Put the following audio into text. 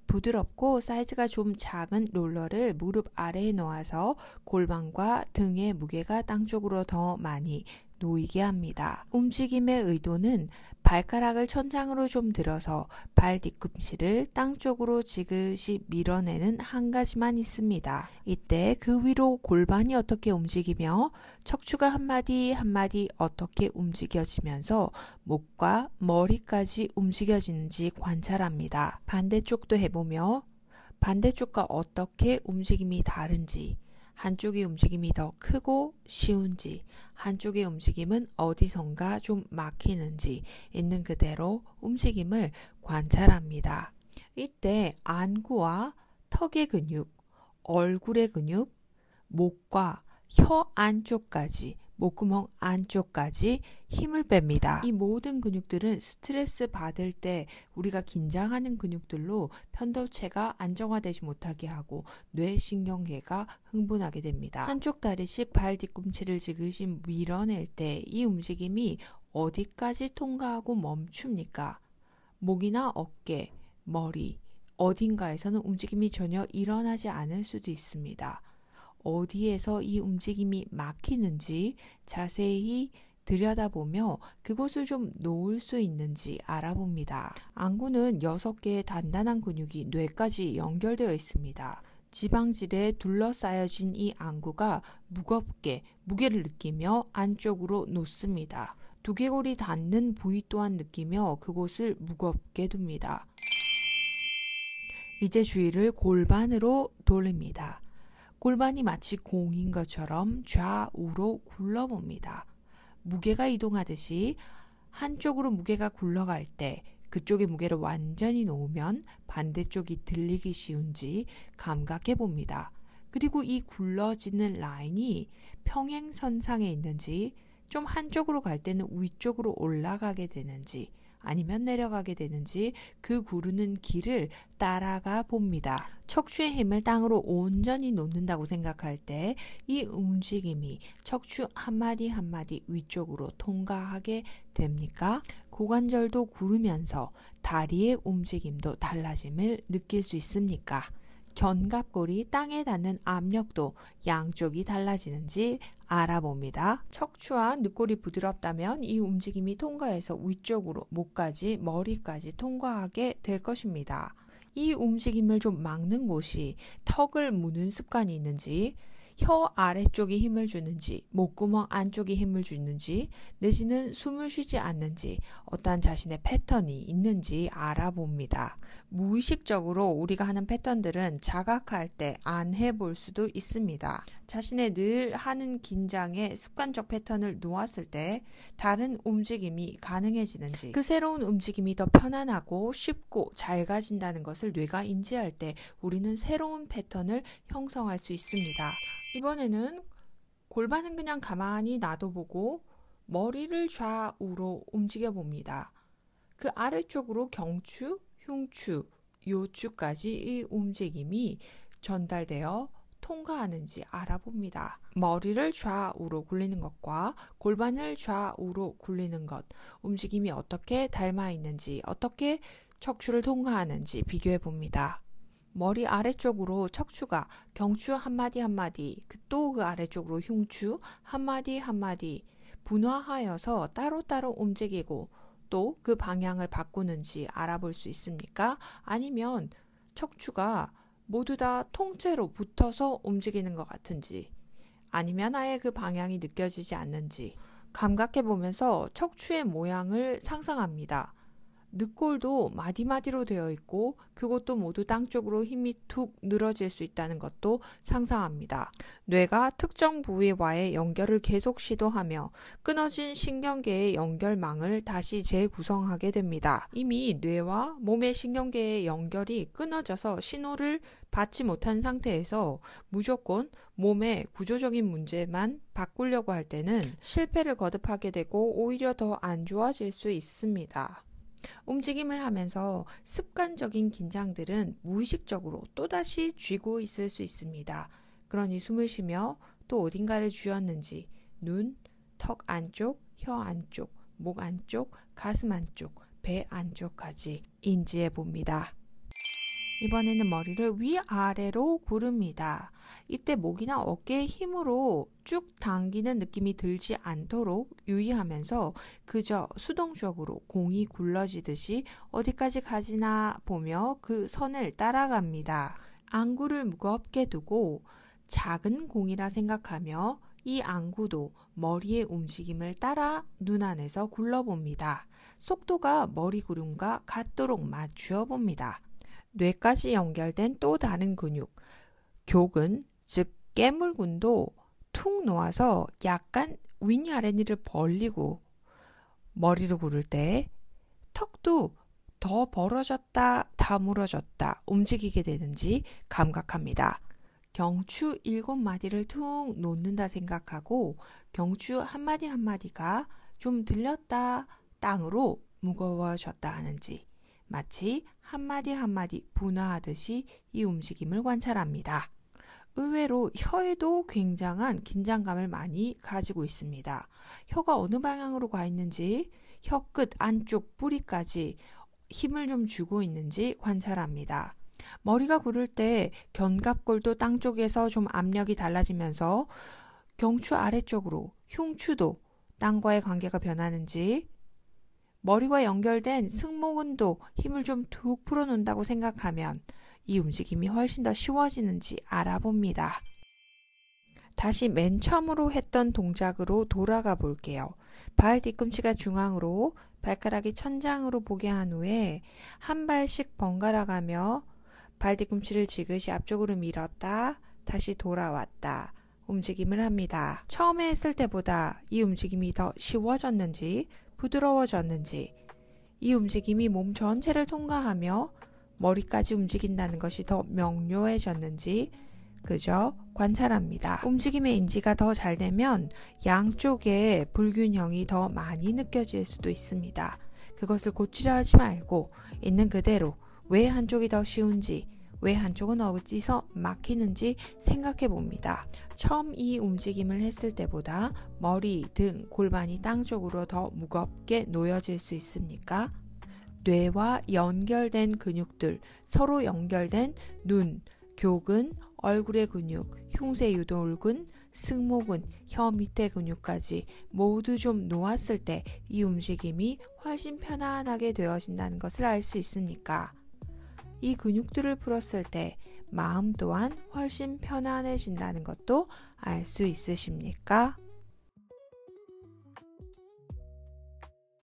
부드럽고 사이즈가 좀 작은 롤러를 무릎 아래에 놓아서 골반과 등의 무게가 땅 쪽으로 더 많이 놓이게 합니다. 움직임의 의도는 발가락을 천장으로 좀 들어서 발 뒤꿈치를 땅 쪽으로 지그시 밀어내는 한 가지만 있습니다. 이때 그 위로 골반이 어떻게 움직이며 척추가 한마디 한마디 어떻게 움직여지면서 목과 머리까지 움직여지는지 관찰합니다. 반대쪽도 해보며 반대쪽과 어떻게 움직임이 다른지, 한쪽의 움직임이 더 크고 쉬운지, 한쪽의 움직임은 어디선가 좀 막히는지 있는 그대로 움직임을 관찰합니다. 이때 안구와 턱의 근육, 얼굴의 근육, 목과 혀 안쪽까지, 목구멍 안쪽까지 힘을 뺍니다. 이 모든 근육들은 스트레스 받을 때 우리가 긴장하는 근육들로 편도체가 안정화되지 못하게 하고 뇌신경계가 흥분하게 됩니다. 한쪽 다리씩 발 뒤꿈치를 지그시 밀어낼 때 이 움직임이 어디까지 통과하고 멈춥니까? 목이나 어깨, 머리, 어딘가에서는 움직임이 전혀 일어나지 않을 수도 있습니다. 어디에서 이 움직임이 막히는지 자세히 들여다보며 그곳을 좀 놓을 수 있는지 알아봅니다. 안구는 6개의 단단한 근육이 뇌까지 연결되어 있습니다. 지방질에 둘러싸여진 이 안구가 무겁게 무게를 느끼며 안쪽으로 놓습니다. 두개골이 닿는 부위 또한 느끼며 그곳을 무겁게 둡니다. 이제 주의를 골반으로 돌립니다. 골반이 마치 공인 것처럼 좌우로 굴러봅니다. 무게가 이동하듯이 한쪽으로 무게가 굴러갈 때 그쪽의 무게를 완전히 놓으면 반대쪽이 들리기 쉬운지 감각해 봅니다. 그리고 이 굴러지는 라인이 평행선상에 있는지, 좀 한쪽으로 갈 때는 위쪽으로 올라가게 되는지 아니면 내려가게 되는지 그 구르는 길을 따라가 봅니다. 척추의 힘을 땅으로 온전히 놓는다고 생각할 때 이 움직임이 척추 한마디 한마디 위쪽으로 통과하게 됩니까? 고관절도 구르면서 다리의 움직임도 달라짐을 느낄 수 있습니까? 견갑골이 땅에 닿는 압력도 양쪽이 달라지는지 알아봅니다. 척추와 늑골이 부드럽다면 이 움직임이 통과해서 위쪽으로 목까지 머리까지 통과하게 될 것입니다. 이 움직임을 좀 막는 곳이 턱을 무는 습관이 있는지, 혀 아래쪽이 힘을 주는지, 목구멍 안쪽이 힘을 주는지, 내지는 숨을 쉬지 않는지 어떠한 자신의 패턴이 있는지 알아봅니다. 무의식적으로 우리가 하는 패턴들은 자각할 때 안 해볼 수도 있습니다. 자신의 늘 하는 긴장의 습관적 패턴을 놓았을 때 다른 움직임이 가능해지는지, 그 새로운 움직임이 더 편안하고 쉽고 잘 가진다는 것을 뇌가 인지할 때 우리는 새로운 패턴을 형성할 수 있습니다. 이번에는 골반은 그냥 가만히 놔둬보고 머리를 좌우로 움직여 봅니다. 그 아래쪽으로 경추, 흉추, 요추까지 이 움직임이 전달되어 통과하는지 알아봅니다. 머리를 좌우로 굴리는 것과 골반을 좌우로 굴리는 것, 움직임이 어떻게 닮아 있는지, 어떻게 척추를 통과하는지 비교해 봅니다. 머리 아래쪽으로 척추가 경추 한마디 한마디, 또 그 아래쪽으로 흉추 한마디 한마디 분화하여서 따로따로 움직이고 또 그 방향을 바꾸는지 알아볼 수 있습니까? 아니면 척추가 모두 다 통째로 붙어서 움직이는 것 같은지, 아니면 아예 그 방향이 느껴지지 않는지 감각해 보면서 척추의 모양을 상상합니다. 늑골도 마디마디로 되어 있고 그것도 모두 땅 쪽으로 힘이 툭 늘어질 수 있다는 것도 상상합니다. 뇌가 특정 부위와의 연결을 계속 시도하며 끊어진 신경계의 연결망을 다시 재구성하게 됩니다. 이미 뇌와 몸의 신경계의 연결이 끊어져서 신호를 받지 못한 상태에서 무조건 몸의 구조적인 문제만 바꾸려고 할 때는 실패를 거듭하게 되고 오히려 더 안 좋아질 수 있습니다. 움직임을 하면서 습관적인 긴장들은 무의식적으로 또다시 쥐고 있을 수 있습니다. 그러니 숨을 쉬며 또 어딘가를 쥐었는지 눈, 턱 안쪽, 혀 안쪽, 목 안쪽, 가슴 안쪽, 배 안쪽까지 인지해 봅니다. 이번에는 머리를 위아래로 구릅니다. 이때 목이나 어깨의 힘으로 쭉 당기는 느낌이 들지 않도록 유의하면서 그저 수동적으로 공이 굴러지듯이 어디까지 가지나 보며 그 선을 따라갑니다. 안구를 무겁게 두고 작은 공이라 생각하며 이 안구도 머리의 움직임을 따라 눈 안에서 굴러봅니다. 속도가 머리 구름과 같도록 맞추어 봅니다. 뇌까지 연결된 또 다른 근육, 교근, 즉 깨물근도 툭 놓아서 약간 위니 아랫니를 벌리고 머리를 구를 때 턱도 더 벌어졌다, 다물어졌다 움직이게 되는지 감각합니다. 경추 7마디를 툭 놓는다 생각하고 경추 한마디 한마디가 좀 들렸다 땅으로 무거워졌다 하는지 마치 한마디 한마디 분화하듯이 이 움직임을 관찰합니다. 의외로 혀에도 굉장한 긴장감을 많이 가지고 있습니다. 혀가 어느 방향으로 가 있는지 혀 끝 안쪽 뿌리까지 힘을 좀 주고 있는지 관찰합니다. 머리가 구를 때 견갑골도 땅 쪽에서 좀 압력이 달라지면서 경추 아래쪽으로 흉추도 땅과의 관계가 변하는지 머리와 연결된 승모근도 힘을 좀 툭 풀어놓는다고 생각하면 이 움직임이 훨씬 더 쉬워지는지 알아봅니다. 다시 맨 처음으로 했던 동작으로 돌아가 볼게요. 발 뒤꿈치가 중앙으로 발가락이 천장으로 보게 한 후에 한 발씩 번갈아 가며 발 뒤꿈치를 지그시 앞쪽으로 밀었다 다시 돌아왔다 움직임을 합니다. 처음에 했을 때보다 이 움직임이 더 쉬워졌는지 부드러워졌는지 이 움직임이 몸 전체를 통과하며 머리까지 움직인다는 것이 더 명료해졌는지 그저 관찰합니다. 움직임의 인지가 더 잘 되면 양쪽에 불균형이 더 많이 느껴질 수도 있습니다. 그것을 고치려 하지 말고 있는 그대로 왜 한쪽이 더 쉬운지 왜 한쪽은 어디서 막히는지 생각해 봅니다. 처음 이 움직임을 했을 때보다 머리, 등, 골반이 땅 쪽으로 더 무겁게 놓여질 수 있습니까? 뇌와 연결된 근육들, 서로 연결된 눈, 교근, 얼굴의 근육, 흉쇄 유돌근, 승모근, 혀 밑에 근육까지 모두 좀 놓았을 때 이 움직임이 훨씬 편안하게 되어진다는 것을 알 수 있습니까? 이 근육들을 풀었을 때 마음 또한 훨씬 편안해진다는 것도 알 수 있으십니까?